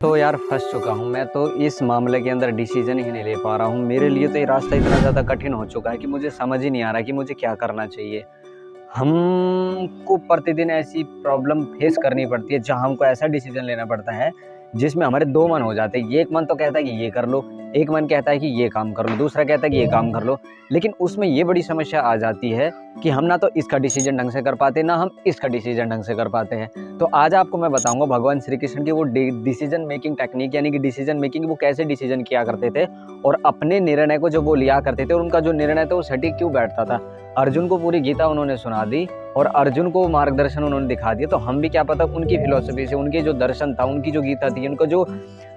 तो यार फँस चुका हूँ मैं तो इस मामले के अंदर डिसीज़न ही नहीं ले पा रहा हूँ। मेरे लिए तो ये रास्ता इतना ज़्यादा कठिन हो चुका है कि मुझे समझ ही नहीं आ रहा कि मुझे क्या करना चाहिए। हमको प्रतिदिन ऐसी प्रॉब्लम फेस करनी पड़ती है जहाँ हमको ऐसा डिसीज़न लेना पड़ता है जिसमें हमारे 2 मन हो जाते हैं। एक मन तो कहता है कि ये कर लो, एक मन कहता है कि ये काम कर लो, दूसरा कहता है कि ये काम कर लो। लेकिन उसमें ये बड़ी समस्या आ जाती है कि हम ना तो इसका डिसीज़न ढंग से कर पाते, ना हम इसका डिसीज़न ढंग से कर पाते हैं। तो आज आपको मैं बताऊँगा भगवान श्री कृष्ण की वो डिसीज़न मेकिंग टेक्निक यानी कि डिसीज़न मेकिंग वो कैसे डिसीज़न किया करते थे और अपने निर्णय को जब वो लिया करते थे और उनका जो निर्णय था वो सटीक क्यों बैठता था। अर्जुन को पूरी गीता उन्होंने सुना दी और अर्जुन को मार्गदर्शन उन्होंने दिखा दिया, तो हम भी क्या पता उनकी फिलॉसफी से, उनके जो दर्शन था, उनकी जो गीता थी, उनका जो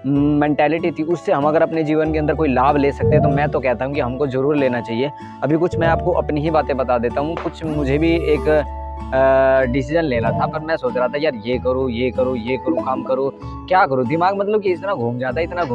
मेंटालिटी थी, उससे हम अगर अपने जीवन के अंदर कोई लाभ ले सकते हैं तो मैं तो कहता हूँ कि हमको ज़रूर लेना चाहिए। अभी कुछ मैं आपको अपनी ही बातें बता देता हूँ। कुछ मुझे भी एक डिसीज़न लेना था, पर मैं सोच रहा था यार ये करूँ, ये करूँ, ये करूँ, काम करूँ, क्या करूँ? दिमाग मतलब कि इतना घूम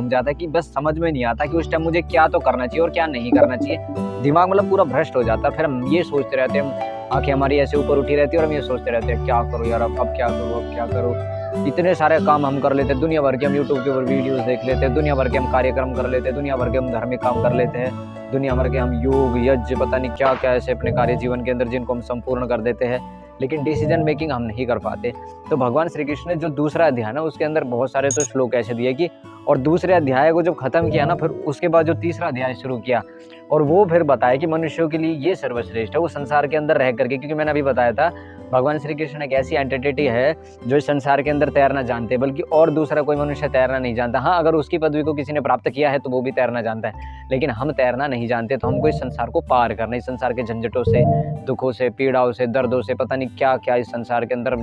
जाता है कि बस समझ में नहीं आता कि उस टाइम मुझे क्या तो करना चाहिए और क्या नहीं करना चाहिए। दिमाग मतलब पूरा भ्रष्ट हो जाता है। फिर हम ये सोचते रहते हैं, आँखें हमारी ऐसे ऊपर उठी रहती है और हम ये सोचते रहते हैं क्या करूँ यार, अब क्या करूँ, अब क्या करूँ? इतने सारे काम हम कर लेते हैं, दुनिया भर के हम यूट्यूब के ऊपर वीडियोज़ देख लेते हैं, दुनिया भर के हम कार्यक्रम कर लेते हैं, दुनिया भर के हम धार्मिक काम कर लेते हैं, दुनिया भर के हम योग, यज्ञ, पता नहीं क्या-क्या ऐसे अपने कार्य जीवन के अंदर जिनको हम संपूर्ण कर देते हैं, लेकिन डिसीज़न मेकिंग हम नहीं कर पाते। तो भगवान श्री कृष्ण ने जो दूसरा अध्याय है ना, उसके अंदर बहुत सारे तो श्लोक ऐसे दिए कि और दूसरे अध्याय को जब खत्म किया ना, फिर उसके बाद जो तीसरा अध्याय शुरू किया और वो फिर बताया कि मनुष्यों के लिए ये सर्वश्रेष्ठ है, वो संसार के अंदर रह करके, क्योंकि मैंने अभी बताया था भगवान श्री कृष्ण एक ऐसी एंटिटी है जो इस संसार के अंदर तैरना जानते हैं, बल्कि और दूसरा कोई मनुष्य तैरना नहीं जानता। हाँ, अगर उसकी पदवी को किसी ने प्राप्त किया है तो वो भी तैरना जानता है, लेकिन हम तैरना नहीं जानते। तो हमको इस संसार को पार करना, इस संसार के झंझटों से, दुखों से, पीड़ाओं से, दर्दों से, पता नहीं क्या-क्या इस संसार के अंदर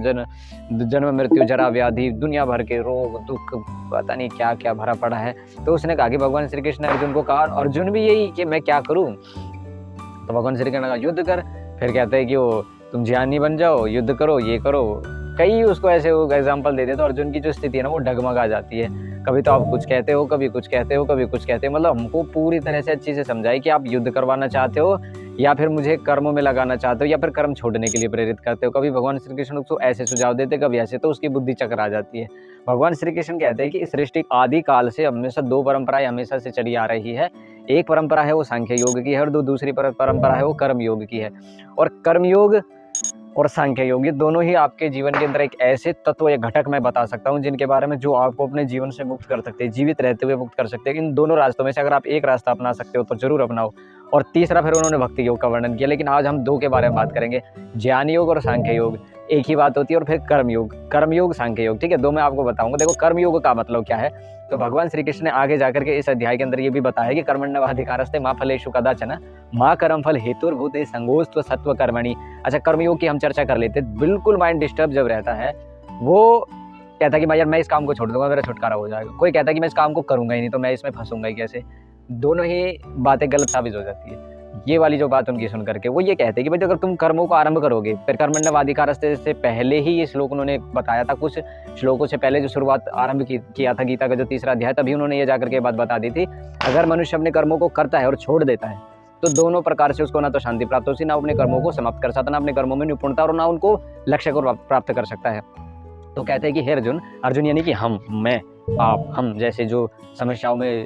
जन्म, मृत्यु, जरा, व्याधि, दुनिया भर के रोग, दुख, पता नहीं क्या-क्या भरा पड़ा है। तो उसने कहा कि भगवान श्री कृष्ण ने अर्जुन को कहा, अर्जुन भी यही कि मैं क्या करूँ? तो भगवान श्री कृष्ण ने कहा युद्ध कर। फिर कहते हैं कि वो तुम ज्ञानी बन जाओ, युद्ध करो, ये करो। कई उसको ऐसे वो एग्जाम्पल देते हैं, तो अर्जुन की जो स्थिति है ना वो डगमगा जाती है। कभी तो आप कुछ कहते हो, कभी कुछ कहते हो, कभी कुछ कहते हो। मतलब हमको पूरी तरह से अच्छी से समझाए कि आप युद्ध करवाना चाहते हो या फिर मुझे कर्मों में लगाना चाहते हो या फिर कर्म छोड़ने के लिए प्रेरित करते हो। कभी भगवान श्री कृष्ण उसको ऐसे सुझाव देते, कभी ऐसे, तो उसकी बुद्धि चकरा जाती है। भगवान श्री कृष्ण कहते हैं कि इस सृष्टि आदि काल से हमेशा 2 परंपराएं हमेशा से चली आ रही है। एक परंपरा है वो सांख्य योग की है और दूसरी परंपरा है वो कर्म योग की है। और कर्म योग और सांख्य योग ये दोनों ही आपके जीवन के अंदर एक ऐसे तत्व या घटक मैं बता सकता हूँ जिनके बारे में जो आपको अपने जीवन से मुक्त कर सकते हैं, जीवित रहते हुए मुक्त कर सकते हैं। इन दोनों रास्तों में से अगर आप एक रास्ता अपना सकते हो तो जरूर अपनाओ। और तीसरा फिर उन्होंने भक्ति योग का वर्णन किया, लेकिन आज हम 2 के बारे में बात करेंगे, ज्ञान योग और सांख्य योग। एक ही बात होती है। और फिर कर्म योग, सांख्य योग, ठीक है, 2 मैं आपको बताऊंगा। देखो कर्म योग का मतलब क्या है, तो भगवान श्री कृष्ण ने आगे जाकर के इस अध्याय के अंदर ये भी बताया कि कर्मण्यवाधिकारस्ते मा फलेषु कदाचन माँ कर्म फल हेतुर्भूते संगोस्त्व सत्व कर्मणि। अच्छा, कर्मयोग की हम चर्चा कर लेते हैं। बिल्कुल माइंड डिस्टर्ब जब रहता है, वो कहता है कि भाई यार मैं इस काम को छोड़ दूंगा, मेरा छुटकारा हो जाएगा। कोई कहता है कि मैं इस काम को करूंगा ही नहीं, तो मैं इसमें फंसूंगा ही कैसे। दोनों ही बातें गलत साबित हो जाती है। ये वाली जो बात उनकी सुन करके वो ये कहते हैं कि भाई अगर तुम कर्मों को आरंभ करोगे, फिर कर्मण्यवाधिकारस्ते से पहले ही ये श्लोक उन्होंने बताया था, कुछ श्लोकों से पहले जो शुरुआत आरंभ किया था गीता का जो तीसरा अध्याय, तभी उन्होंने ये जाकर के बात बता दी थी। अगर मनुष्य अपने कर्मों को करता है और छोड़ देता है तो दोनों प्रकार से उसको ना तो शांति प्राप्त होती, ना अपने कर्मों को समाप्त कर सकता, ना अपने कर्मों में निपुणता और ना उनको लक्ष्य को प्राप्त कर सकता है। तो कहते हैं कि हे अर्जुन यानी कि हम, मैं, आप, हम जैसे जो समस्याओं में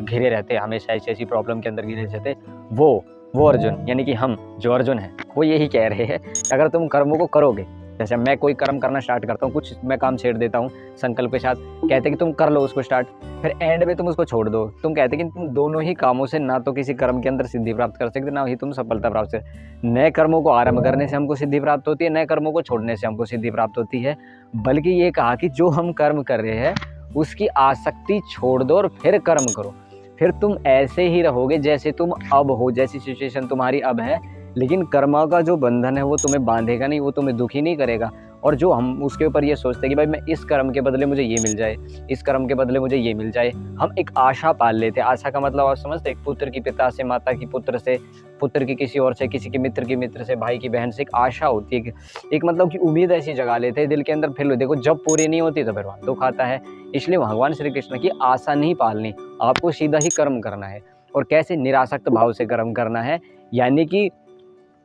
घिरे रहते हैं, हमेशा ऐसी प्रॉब्लम के अंदर घिरे रहते, वो अर्जुन यानी कि हम जो अर्जुन है वो यही कह रहे हैं, अगर तुम कर्मों को करोगे, जैसे मैं कोई कर्म करना स्टार्ट करता हूँ, कुछ मैं काम छेड़ देता हूँ संकल्प के साथ, कहते हैं कि तुम कर लो उसको स्टार्ट, फिर एंड में तुम उसको छोड़ दो। तुम कहते हैं कि तुम दोनों ही कामों से ना तो किसी कर्म के अंदर सिद्धि प्राप्त कर सकते, ना ही तुम सफलता प्राप्त कर सकते। नए कर्मों को आरंभ करने से हमको सिद्धि प्राप्त होती है, नए कर्मों को छोड़ने से हमको सिद्धि प्राप्त होती है। बल्कि ये कहा कि जो हम कर्म कर रहे हैं उसकी आसक्ति छोड़ दो और फिर कर्म करो। फिर तुम ऐसे ही रहोगे जैसे तुम अब हो, जैसी सिचुएशन तुम्हारी अब है, लेकिन कर्मा का जो बंधन है वो तुम्हें बांधेगा नहीं, वो तुम्हें दुखी नहीं करेगा। और जो हम उसके ऊपर ये सोचते हैं कि भाई मैं इस कर्म के बदले मुझे ये मिल जाए, इस कर्म के बदले मुझे ये मिल जाए, हम एक आशा पाल लेते हैं। आशा का मतलब आप समझते हैं, पुत्र की पिता से, माता की पुत्र से, पुत्र की किसी और से, किसी के मित्र से, भाई की बहन से एक आशा होती है, एक मतलब कि उम्मीद ऐसी जगा लेते हैं दिल के अंदर। फिर देखो जब पूरी नहीं होती तो फिर वहाँ दुख आता है। इसलिए भगवान श्री कृष्ण की आशा नहीं पालनी, आपको सीधा ही कर्म करना है। और कैसे निरासक्त भाव से कर्म करना है, यानी कि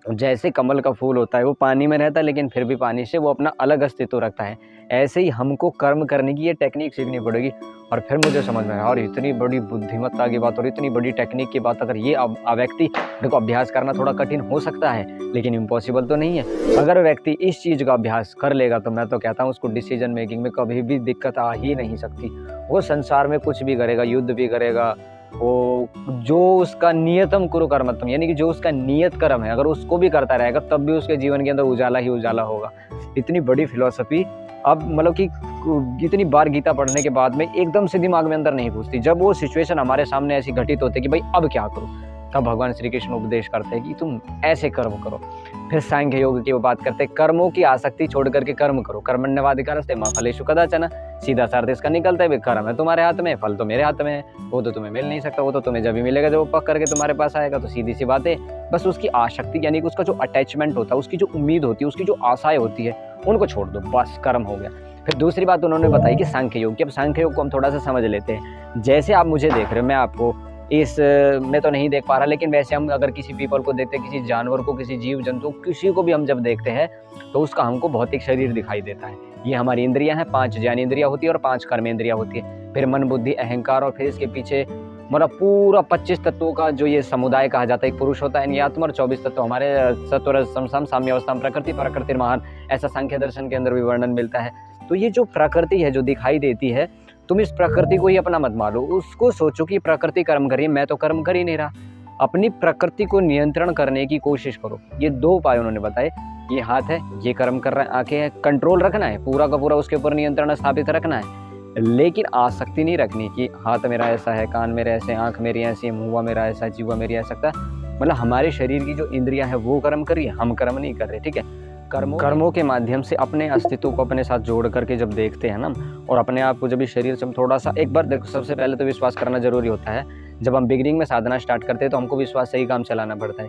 जैसे कमल का फूल होता है वो पानी में रहता है लेकिन फिर भी पानी से वो अपना अलग अस्तित्व रखता है, ऐसे ही हमको कर्म करने की ये टेक्निक सीखनी पड़ेगी। और फिर मुझे समझ में आया और इतनी बड़ी बुद्धिमत्ता की बात और इतनी बड़ी टेक्निक की बात, अगर ये व्यक्ति, देखो अभ्यास करना थोड़ा कठिन हो सकता है लेकिन इम्पॉसिबल तो नहीं है। अगर व्यक्ति इस चीज़ का अभ्यास कर लेगा तो मैं तो कहता हूँ उसको डिसीजन मेकिंग में कभी भी दिक्कत आ ही नहीं सकती। वो संसार में कुछ भी करेगा, युद्ध भी करेगा, वो जो उसका नियतम कुरु कर्मत्तम, यानी कि जो उसका नियत कर्म है अगर उसको भी करता रहेगा तब भी उसके जीवन के अंदर उजाला ही उजाला होगा। इतनी बड़ी फिलॉसफी अब मतलब कि इतनी बार गीता पढ़ने के बाद में एकदम से दिमाग में अंदर नहीं घुसती। जब वो सिचुएशन हमारे सामने ऐसी घटित होती है कि भाई अब क्या करूं, तब भगवान श्री कृष्ण उपदेश करते हैं कि तुम ऐसे कर्म करो। फिर सांख्य योग की वो बात करते हैं, कर्मों की आसक्ति छोड़ करके कर्म करो, कर्मण्यवाधिकारस्ते मा फलेषु कदाचन। सीधा सा अर्थ इसका निकलता है कर्म है तुम्हारे हाथ में, फल तो मेरे हाथ में है, वो तो तुम्हें मिल नहीं सकता, वो तो तुम्हें जब भी मिलेगा जब वो पक करके तुम्हारे पास आएगा। तो सीधी सी बात है, बस उसकी आसक्ति यानी कि उसका जो अटैचमेंट होता है, उसकी जो उम्मीद होती है, उसकी जो आशाएं होती है उनको छोड़ दो, बस कर्म हो गया। फिर दूसरी बात उन्होंने बताई कि सांख्य योग की। अब सांख्य योग को हम थोड़ा सा समझ लेते हैं। जैसे आप मुझे देख रहे हो, मैं आपको इस में तो नहीं देख पा रहा, लेकिन वैसे हम अगर किसी पीपल को देखते हैं, किसी जानवर को, किसी जीव जंतु, किसी को भी हम जब देखते हैं तो उसका हमको भौतिक शरीर दिखाई देता है। ये हमारी इंद्रियां हैं, 5 ज्ञानेंद्रियां होती है और 5 कर्मेंद्रियां होती है। फिर मन, बुद्धि, अहंकार, और फिर इसके पीछे मतलब पूरा 25 तत्वों का जो ये समुदाय कहा जाता है। एक पुरुष होता है यानी आत्मा, और 24 तत्व हमारे सत्व, रज, तम, साम्यावस्था, प्रकृति, प्रकृति महान, ऐसा सांख्य दर्शन के अंदर भी वर्णन मिलता है। तो ये जो प्रकृति है जो दिखाई देती है, तुम इस प्रकृति को ही अपना मत मानो, उसको सोचो कि प्रकृति कर्म कर रही है, मैं तो कर्म कर ही नहीं रहा। अपनी प्रकृति को नियंत्रण करने की कोशिश करो। ये 2 उपाय उन्होंने बताए। ये हाथ है, ये कर्म कर रहा है, आंखें हैं, कंट्रोल रखना है पूरा का पूरा, उसके ऊपर नियंत्रण स्थापित रखना है, लेकिन आसक्ति नहीं रखनी कि हाथ मेरा ऐसा है, कान मेरे ऐसे, आंख मेरी ऐसी, मुँह मेरा ऐसा, जीवा मेरी ऐसा। मतलब हमारे शरीर की जो इंद्रियां है वो कर्म कर रही है, हम कर्म नहीं कर रहे, ठीक है। कर्मों के माध्यम से अपने अस्तित्व को अपने साथ जोड़ करके जब देखते हैं ना, और अपने आप को जब इस शरीर से हम थोड़ा सा, एक बार देखो, सबसे पहले तो विश्वास करना जरूरी होता है। जब हम बिगिनिंग में साधना स्टार्ट करते हैं तो हमको विश्वास से ही काम चलाना पड़ता है।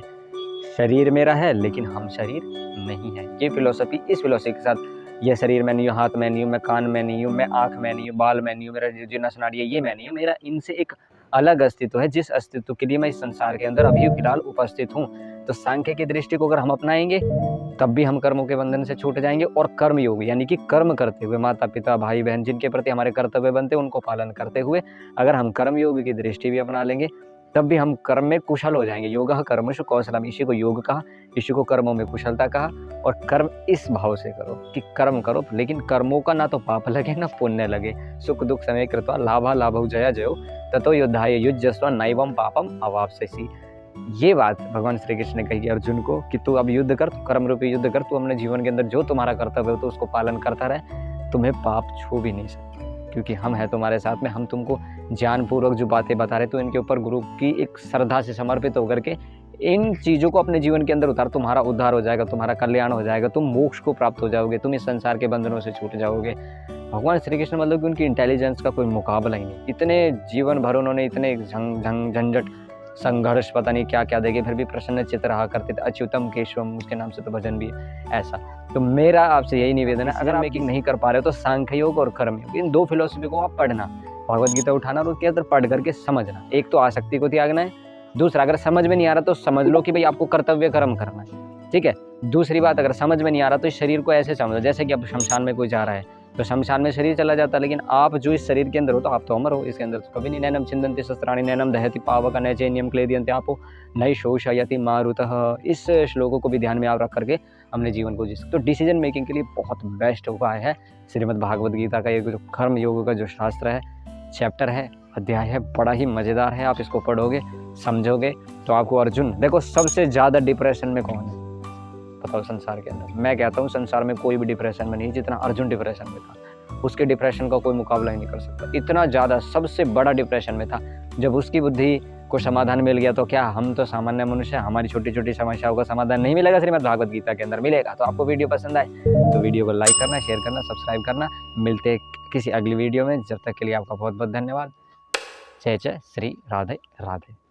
शरीर मेरा है लेकिन हम शरीर नहीं है। ये फिलोसफी, इस फिलोसफी के साथ, ये शरीर में नहीं हूँ, हाथ में नहीं हूँ, मैं कान में नहीं हूँ, मैं आँख में नहीं हूँ, बाल में नहीं हूँ, मेरा जो नस नाड़ी है ये मैं नहीं हूँ, मेरा इनसे एक अलग अस्तित्व है, जिस अस्तित्व के लिए मैं इस संसार के अंदर अभी फिलहाल उपस्थित हूँ। तो सांख्य की दृष्टि को अगर हम अपनाएंगे तब भी हम कर्मों के बंधन से छूट जाएंगे, और कर्म योग यानी कि कर्म करते हुए माता पिता भाई बहन जिनके प्रति हमारे कर्तव्य बनते हैं उनको पालन करते हुए अगर हम कर्म योग की दृष्टि भी अपना लेंगे तब भी हम कर्म में कुशल हो जाएंगे। योगः कर्मसु कौशलम, इसी को योग कहा, इसी को कर्मों में कुशलता कहा। और कर्म इस भाव से करो कि कर्म करो, लेकिन कर्मों का ना तो पाप लगे ना पुण्य लगे। सुख दुख समय कृत्वा लाभा लाभौ जया जयो ततो युद्धाय युज्यस्व नैवम पापम अवाप्स्यसि। ये बात भगवान श्री कृष्ण ने कही अर्जुन को कि तू अब युद्ध कर, तू कर्म रूपी युद्ध कर, तू अपने जीवन के अंदर जो तुम्हारा कर्तव्य हो तो उसको पालन करता रहे, तुम्हें पाप छू भी नहीं सकता, क्योंकि हम हैं तुम्हारे साथ में। हम तुमको ज्ञानपूर्वक जो बातें बता रहे तो इनके ऊपर गुरु की एक श्रद्धा से समर्पित होकर के इन चीज़ों को अपने जीवन के अंदर उतार, तुम्हारा उद्धार हो जाएगा, तुम्हारा कल्याण हो जाएगा, तुम मोक्ष को प्राप्त हो जाओगे, तुम इस संसार के बंधनों से छूट जाओगे। भगवान श्री कृष्ण मतलब कि उनकी इंटेलिजेंस का कोई मुकाबला ही नहीं। इतने जीवन भर उन्होंने इतने झंझट संघर्ष पता नहीं क्या क्या देखे, फिर भी प्रसन्न चित्त रहा करते थे। अच्युतम केशवम उसके नाम से तो भजन भी है ऐसा। तो मेरा आपसे यही निवेदन है, अगर मेकिंग नहीं कर पा रहे हो तो सांख्य योग और कर्म योग, इन 2 फिलोसफी को आप पढ़ना, भगवद गीता उठाना और उसके अंदर पढ़ करके समझना। एक तो आसक्ति को त्यागना है, दूसरा अगर समझ में नहीं आ रहा तो समझ लो कि भाई आपको कर्तव्य कर्म करना है, ठीक है। दूसरी बात, अगर समझ में नहीं आ रहा तो इस शरीर को ऐसे समझो जैसे कि अब शमशान में कोई जा रहा है तो शमशान में शरीर चला जाता है, लेकिन आप जो इस शरीर के अंदर हो तो आप तो अमर हो, इसके अंदर तो कभी नहीं। नैनम छिन्दन्ति शस्त्राणि नैनम दहति पावक न चैन्यम क्लेदयन्ते आपो नई शोषयति मारुतः। इस श्लोकों को भी ध्यान में आप रख करके हमने जीवन को जी सकते। तो डिसीजन मेकिंग के लिए बहुत बेस्ट उपाय है श्रीमद् भागवत गीता का ये जो कर्म योग का जो शास्त्र है, चैप्टर है, अध्याय है, बड़ा ही मज़ेदार है। आप इसको पढ़ोगे समझोगे तो आपको अर्जुन, देखो सबसे ज़्यादा डिप्रेशन में कौन है बताओ संसार के अंदर? मैं कहता हूँ संसार में कोई भी डिप्रेशन में नहीं जितना अर्जुन डिप्रेशन में था। उसके डिप्रेशन का कोई मुकाबला ही नहीं कर सकता, इतना ज़्यादा सबसे बड़ा डिप्रेशन में था। जब उसकी बुद्धि को समाधान मिल गया तो क्या हम तो सामान्य मनुष्य, हमारी छोटी छोटी समस्याओं का समाधान नहीं मिलेगा? श्रीमद् भागवत गीता के अंदर मिलेगा। तो आपको वीडियो पसंद आए तो वीडियो को लाइक करना, शेयर करना, सब्सक्राइब करना। मिलते किसी अगली वीडियो में, जब तक के लिए आपका बहुत बहुत धन्यवाद। जय जय श्री राधे राधे।